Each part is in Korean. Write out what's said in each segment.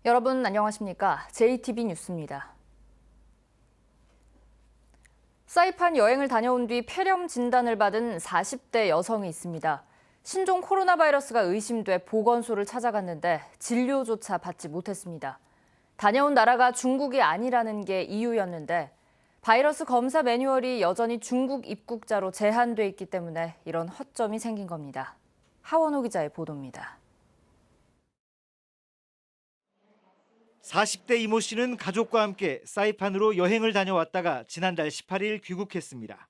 여러분 안녕하십니까? JTB 뉴스입니다. 사이판 여행을 다녀온 뒤 폐렴 진단을 받은 40대 여성이 있습니다. 신종 코로나 바이러스가 의심돼 보건소를 찾아갔는데 진료조차 받지 못했습니다. 다녀온 나라가 중국이 아니라는 게 이유였는데 바이러스 검사 매뉴얼이 여전히 중국 입국자로 제한돼 있기 때문에 이런 허점이 생긴 겁니다. 하원호 기자의 보도입니다. 40대 이모 씨는 가족과 함께 사이판으로 여행을 다녀왔다가 지난달 18일 귀국했습니다.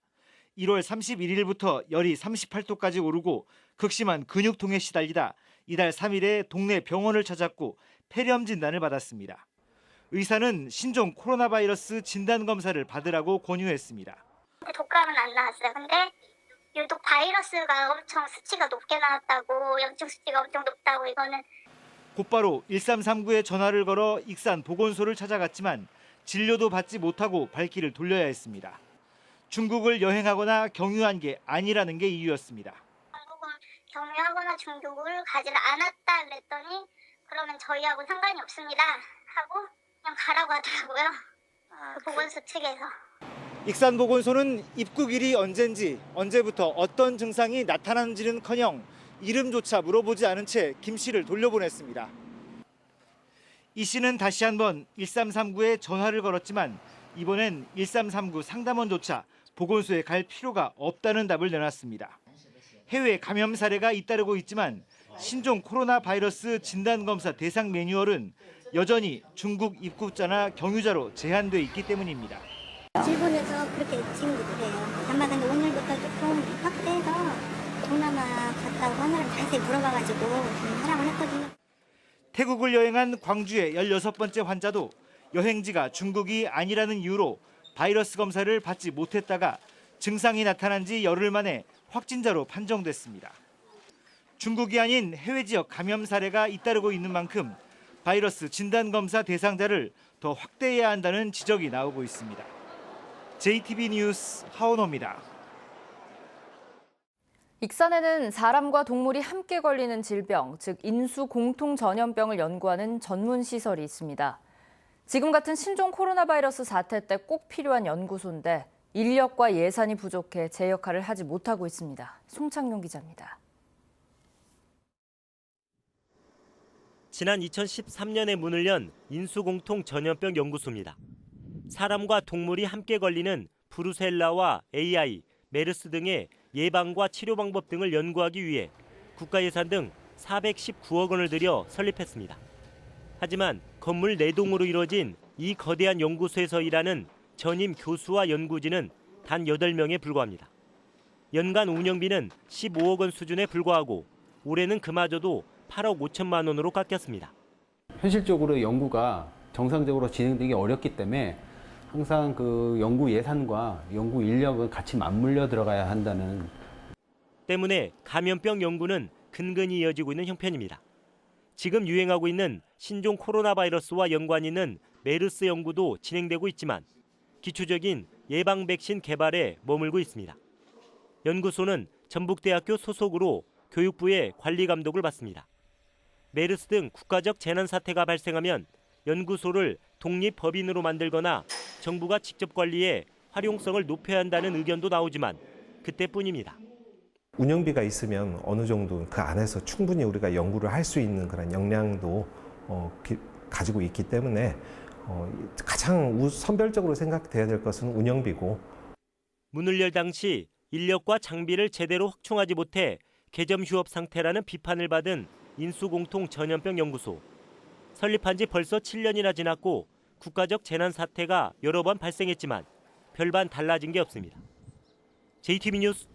1월 31일부터 열이 38도까지 오르고 극심한 근육통에 시달리다 이달 3일에 동네 병원을 찾았고 폐렴 진단을 받았습니다. 의사는 신종 코로나 바이러스 진단 검사를 받으라고 권유했습니다. 독감은 안 나왔어요. 근데 유독 바이러스가 엄청 수치가 높게 나왔다고, 염증 수치가 엄청 높다고, 이거는 곧바로 1339에 전화를 걸어 익산 보건소를 찾아갔지만 진료도 받지 못하고 발길을 돌려야 했습니다. 중국을 여행하거나 경유한 게 아니라는 게 이유였습니다. 한국은 경유하거나 중국을 가지를 않았다 그랬더니 그러면 저희하고 상관이 없습니다 하고 그냥 가라고 하더라고요. 그 보건소 측에서. 익산 보건소는 입국일이 언젠지 언제부터 어떤 증상이 나타나는지는커녕 이름조차 물어보지 않은 채 김 씨를 돌려보냈습니다. 이 씨는 다시 한번 1339에 전화를 걸었지만 이번엔 1339 상담원조차 보건소에 갈 필요가 없다는 답을 내놨습니다. 해외 감염 사례가 잇따르고 있지만 신종 코로나 바이러스 진단검사 대상 매뉴얼은 여전히 중국 입국자나 경유자로 제한돼 있기 때문입니다. 일본에서 그렇게 지금도 그래요. 다만 근데 오늘부터 조금 확대해서 동남아 갔다고 하느라고 자세히 물어봐가지고 하라고 했거든요. 태국을 여행한 광주의 16번째 환자도 여행지가 중국이 아니라는 이유로 바이러스 검사를 받지 못했다가 증상이 나타난 지 열흘 만에 확진자로 판정됐습니다. 중국이 아닌 해외 지역 감염 사례가 잇따르고 있는 만큼 바이러스 진단검사 대상자를 더 확대해야 한다는 지적이 나오고 있습니다. JTB 뉴스 하원호입니다. 익산에는 사람과 동물이 함께 걸리는 질병, 즉 인수 공통 전염병을 연구하는 전문 시설이 있습니다. 지금 같은 신종 코로나 바이러스 사태 때 꼭 필요한 연구소인데 인력과 예산이 부족해 제 역할을 하지 못하고 있습니다. 송창용 기자입니다. 지난 2013년에 문을 연 인수공통 전염병 연구소입니다. 사람과 동물이 함께 걸리는 브루셀라와 AI, 메르스 등의 예방과 치료 방법 등을 연구하기 위해 국가 예산 등 419억 원을 들여 설립했습니다. 하지만 건물 4동으로 이뤄진 이 거대한 연구소에서 일하는 전임 교수와 연구진은 단 8명에 불과합니다. 연간 운영비는 15억 원 수준에 불과하고 올해는 그마저도 8억 5천만 원으로 깎였습니다. 현실적으로 연구가 정상적으로 진행되기 어렵기 때문에 항상 그 연구 예산과 연구 인력은 같이 맞물려 들어가야 한다는 때문에 감염병 연구는 근근히 이어지고 있는 형편입니다. 지금 유행하고 있는 신종 코로나 바이러스와 연관이 있는 메르스 연구도 진행되고 있지만 기초적인 예방 백신 개발에 머물고 있습니다. 연구소는 전북대학교 소속으로 교육부의 관리 감독을 받습니다. 메르스 등 국가적 재난 사태가 발생하면 연구소를 독립법인으로 만들거나 정부가 직접 관리해 활용성을 높여야 한다는 의견도 나오지만 그때뿐입니다. 운영비가 있으면 어느 정도 그 안에서 충분히 우리가 연구를 할 수 있는 그런 역량도 가지고 있기 때문에 가장 선별적으로 생각돼야 될 것은 운영비고. 문을 열 당시 인력과 장비를 제대로 확충하지 못해 개점 휴업 상태라는 비판을 받은 인수공통 전염병 연구소. 설립한 지 벌써 7년이나 지났고 국가적 재난 사태가 여러 번 발생했지만 별반 달라진 게 없습니다. JTB 뉴스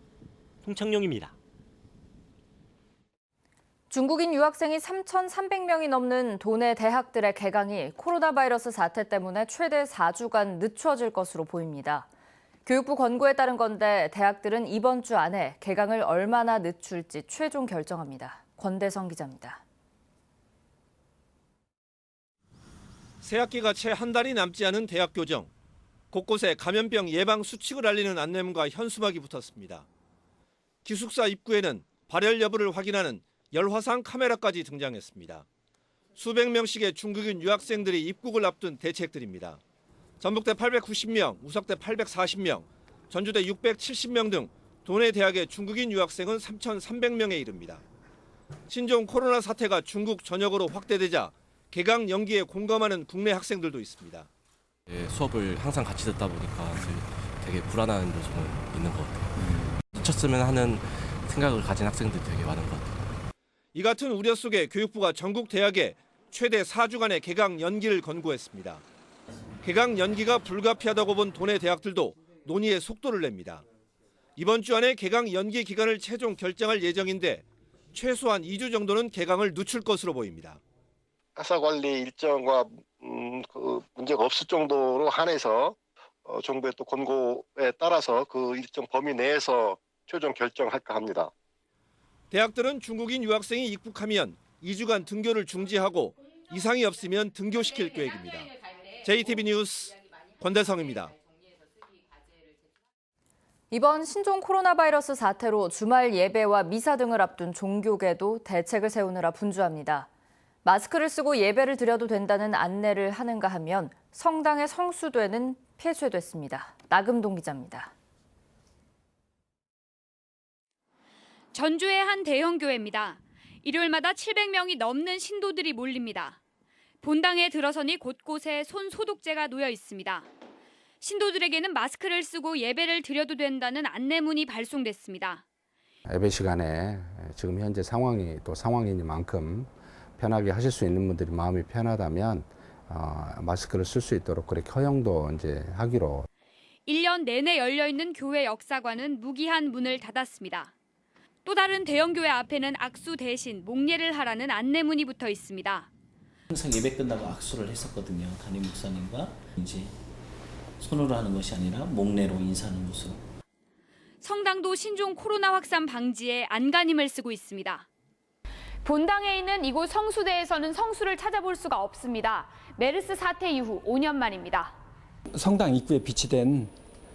송창용입니다. 중국인 유학생이 3,300명이 넘는 도내 대학들의 개강이 코로나 바이러스 사태 때문에 최대 4주간 늦춰질 것으로 보입니다. 교육부 권고에 따른 건데 대학들은 이번 주 안에 개강을 얼마나 늦출지 최종 결정합니다. 권대성 기자입니다. 새학기가 채 한 달이 남지 않은 대학 교정. 곳곳에 감염병 예방 수칙을 알리는 안내문과 현수막이 붙었습니다. 기숙사 입구에는 발열 여부를 확인하는 열화상 카메라까지 등장했습니다. 수백 명씩의 중국인 유학생들이 입국을 앞둔 대책들입니다. 전북대 890명, 우석대 840명, 전주대 670명 등 도내 대학의 중국인 유학생은 3,300명에 이릅니다. 신종 코로나 사태가 중국 전역으로 확대되자 개강 연기에 공감하는 국내 학생들도 있습니다. 수업을 항상 같이 듣다 보니까 되게 불안한 요소는 있는 것 같아요. 놓쳤으면 하는 생각을 가진 학생들이 되게 많은 것 같아요. 이 같은 우려 속에 교육부가 전국 대학에 최대 4주간의 개강 연기를 권고했습니다. 개강 연기가 불가피하다고 본 도내 대학들도 논의에 속도를 냅니다. 이번 주 안에 개강 연기 기간을 최종 결정할 예정인데 최소한 2주 정도는 개강을 늦출 것으로 보입니다. 학사 관리 일정과 문제가 없을 정도로 한해서 정부의 또 권고에 따라서 그 일정 범위 내에서 최종 결정할까 합니다. 대학들은 중국인 유학생이 입국하면 2주간 등교를 중지하고 이상이 없으면 등교시킬 계획입니다. JTB 뉴스 권대성입니다. 이번 신종 코로나 바이러스 사태로 주말 예배와 미사 등을 앞둔 종교계도 대책을 세우느라 분주합니다. 마스크를 쓰고 예배를 드려도 된다는 안내를 하는가 하면 성당의 성수대는 폐쇄됐습니다. 나금동 기자입니다. 전주의 한 대형 교회입니다. 일요일마다 700명이 넘는 신도들이 몰립니다. 본당에 들어서니 곳곳에 손 소독제가 놓여 있습니다. 신도들에게는 마스크를 쓰고 예배를 드려도 된다는 안내문이 발송됐습니다. 예배 시간에 지금 현재 상황이 또 상황이니만큼 편하게 하실 수 있는 분들이 마음이 편하다면 마스크를 쓸 수 있도록 그렇게 허용도 이제 하기로. 1년 내내 열려 있는 교회 역사관은 무기한 문을 닫았습니다. 또 다른 대형 교회 앞에는 악수 대신 목례를 하라는 안내문이 붙어 있습니다. 항상 예배 끝나고 악수를 했었거든요. 담임 목사님과 이제 손으로 하는 것이 아니라 목례로 인사하는 모습. 성당도 신종 코로나 확산 방지에 안간힘을 쓰고 있습니다. 본당에 있는 이곳 성수대에서는 성수를 찾아볼 수가 없습니다. 메르스 사태 이후 5년 만입니다. 성당 입구에 비치된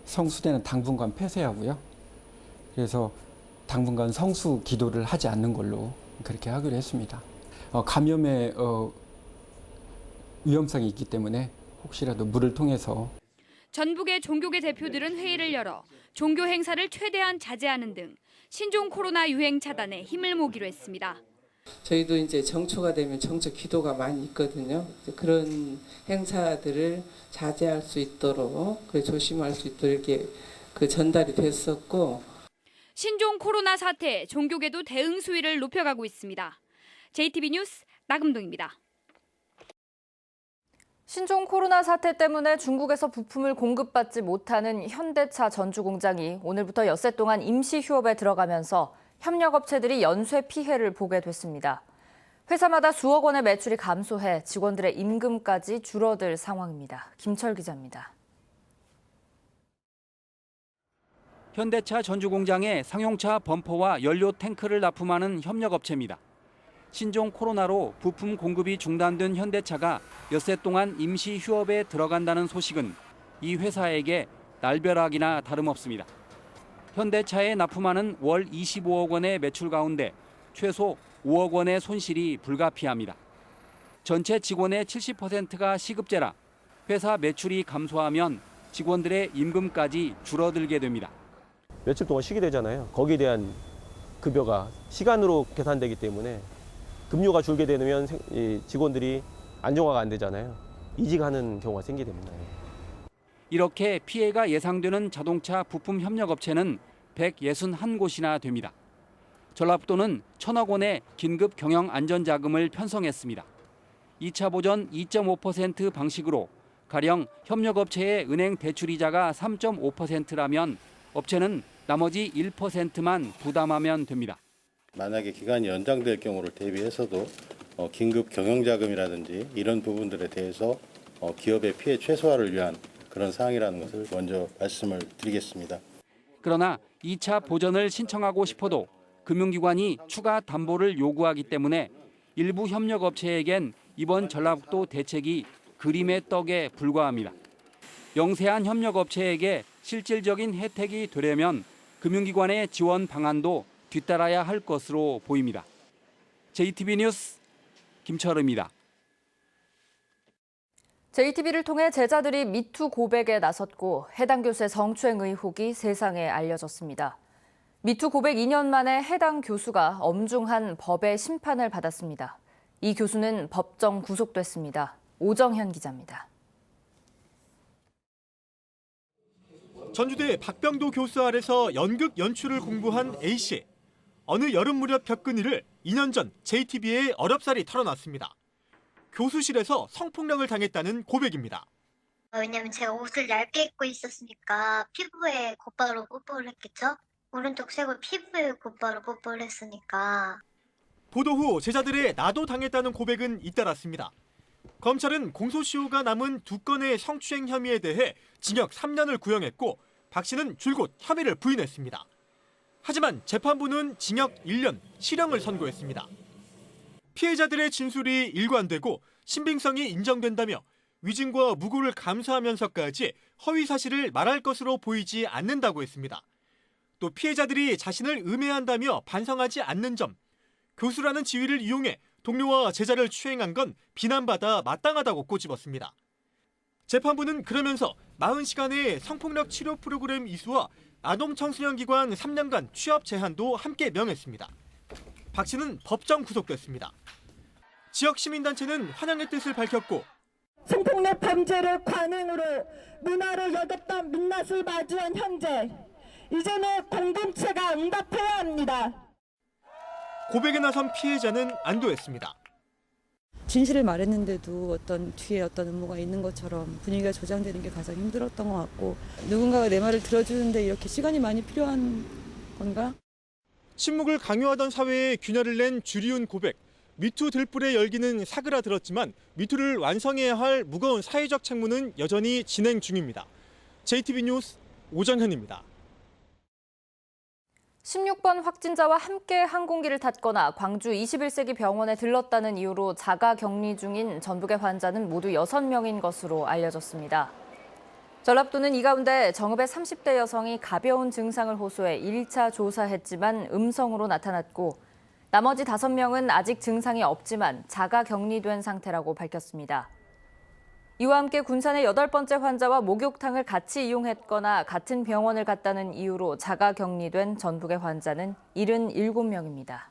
성수대는 당분간 폐쇄하고요. 그래서 당분간 성수 기도를 하지 않는 걸로 그렇게 하기로 했습니다. 감염의 위험성이 있기 때문에 혹시라도 물을 통해서. 전북의 종교계 대표들은 회의를 열어 종교 행사를 최대한 자제하는 등 신종 코로나 유행 차단에 힘을 모기로 했습니다. 저희도 이제 정초가 되면 정초 기도가 많이 있거든요. 그런 행사들을 자제할 수 있도록, 조심할 수 있도록 이렇게 전달이 됐었고. 신종 코로나 사태, 종교계도 대응 수위를 높여가고 있습니다. JTB 뉴스 나금동입니다. 신종 코로나 사태 때문에 중국에서 부품을 공급받지 못하는 현대차 전주 공장이 오늘부터 엿새 동안 임시 휴업에 들어가면서 협력업체들이 연쇄 피해를 보게 됐습니다. 회사마다 수억 원의 매출이 감소해 직원들의 임금까지 줄어들 상황입니다. 김철 기자입니다. 현대차 전주 공장에 상용차 범퍼와 연료 탱크를 납품하는 협력업체입니다. 신종 코로나로 부품 공급이 중단된 현대차가 엿새 동안 임시 휴업에 들어간다는 소식은 이 회사에게 날벼락이나 다름없습니다. 현대차에 납품하는 월 25억 원의 매출 가운데 최소 5억 원의 손실이 불가피합니다. 전체 직원의 70%가 시급제라 회사 매출이 감소하면 직원들의 임금까지 줄어들게 됩니다. 며칠 동안 쉬게 되잖아요. 거기에 대한 급여가 시간으로 계산되기 때문에 급료가 줄게 되면 직원들이 안정화가 안 되잖아요. 이직하는 경우가 생기게 됩니다. 이렇게 피해가 예상되는 자동차 부품 협력업체는 161곳이나 됩니다. 전라북도는 1,000억 원의 긴급 경영 안전자금을 편성했습니다. 2차 보전 2.5% 방식으로 가령 협력업체의 은행 대출이자가 3.5%라면 업체는 나머지 1%만 부담하면 됩니다. 만약에 기간이 연장될 경우를 대비해서도 긴급 경영자금이라든지 이런 부분들에 대해서 기업의 피해 최소화를 위한 그런 사항이라는 것을 먼저 말씀을 드리겠습니다. 그러나 2차 보전을 신청하고 싶어도 금융기관이 추가 담보를 요구하기 때문에 일부 협력업체에겐 이번 전라북도 대책이 그림의 떡에 불과합니다. 영세한 협력업체에게 실질적인 혜택이 되려면 금융기관의 지원 방안도 뒤따라야 할 것으로 보입니다. JTB 뉴스 김철우입니다. JTB를 통해 제자들이 미투 고백에 나섰고 해당 교수의 성추행 의혹이 세상에 알려졌습니다. 미투 고백 2년 만에 해당 교수가 엄중한 법의 심판을 받았습니다. 이 교수는 법정 구속됐습니다. 오정현 기자입니다. 전주대 박병도 교수 아래서 연극 연출을 공부한 A씨. 어느 여름 무렵 겪은 일을 2년 전 JTB에 어렵사리 털어놨습니다. 교수실에서 성폭력을 당했다는 고백입니다. 왜냐면 제가 옷을 얇게 입고 있었으니까 피부에 곧바로 뽀뽀를 했겠죠? 오른쪽 쇄골 피부에 곧바로 뽀뽀를 했으니까. 보도 후 제자들의 나도 당했다는 고백은 잇따랐습니다. 검찰은 공소시효가 남은 2건의 성추행 혐의에 대해 징역 3년을 구형했고 박 씨는 줄곧 혐의를 부인했습니다. 하지만 재판부는 징역 1년, 실형을 선고했습니다. 피해자들의 진술이 일관되고 신빙성이 인정된다며 위증과 무고를 감수하면서까지 허위 사실을 말할 것으로 보이지 않는다고 했습니다. 또 피해자들이 자신을 음해한다며 반성하지 않는 점, 교수라는 지위를 이용해 동료와 제자를 추행한 건 비난받아 마땅하다고 꼬집었습니다. 재판부는 그러면서 40시간의 성폭력 치료 프로그램 이수와 아동청소년기관 3년간 취업 제한도 함께 명했습니다. 박 씨는 법정 구속됐습니다. 지역 시민단체는 환영의 뜻을 밝혔고 성폭력 범죄를 관행으로 문화를 여겼던 민낯을 마주한 현재 이제는 공동체가 응답해야 합니다. 고백에 나선 피해자는 안도했습니다. 진실을 말했는데도 어떤 뒤에 어떤 음모가 있는 것처럼 분위기가 조장되는 게 가장 힘들었던 것 같고 누군가가 내 말을 들어주는데 이렇게 시간이 많이 필요한 건가? 침묵을 강요하던 사회에 균열을 낸 주리운 고백. 미투 들불의 열기는 사그라들었지만 미투를 완성해야 할 무거운 사회적 책무는 여전히 진행 중입니다. JTB 뉴스 오정현입니다. 16번 확진자와 함께 항공기를 탔거나 광주 21세기 병원에 들렀다는 이유로 자가 격리 중인 전북의 환자는 모두 6명인 것으로 알려졌습니다. 전라북도는 이 가운데 정읍의 30대 여성이 가벼운 증상을 호소해 1차 조사했지만 음성으로 나타났고 나머지 5명은 아직 증상이 없지만 자가 격리된 상태라고 밝혔습니다. 이와 함께 군산의 8번째 환자와 목욕탕을 같이 이용했거나 같은 병원을 갔다는 이유로 자가 격리된 전북의 환자는 77명입니다.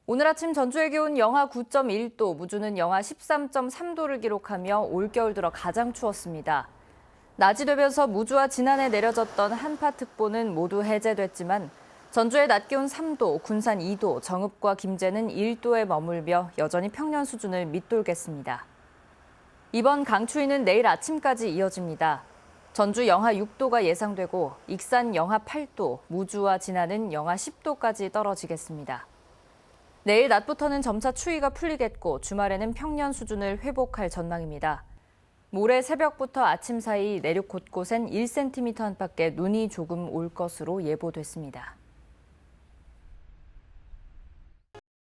오늘 아침 전주의 기온 영하 9.1도, 무주는 영하 13.3도를 기록하며 올겨울 들어 가장 추웠습니다. 낮이 되면서 무주와 진안에 내려졌던 한파특보는 모두 해제됐지만 전주의 낮 기온 3도, 군산 2도, 정읍과 김제는 1도에 머물며 여전히 평년 수준을 밑돌겠습니다. 이번 강추위는 내일 아침까지 이어집니다. 전주 영하 6도가 예상되고 익산 영하 8도, 무주와 진안은 영하 10도까지 떨어지겠습니다. 내일 낮부터는 점차 추위가 풀리겠고 주말에는 평년 수준을 회복할 전망입니다. 모레 새벽부터 아침 사이 내륙 곳곳엔 1cm 안팎의 눈이 조금 올 것으로 예보됐습니다.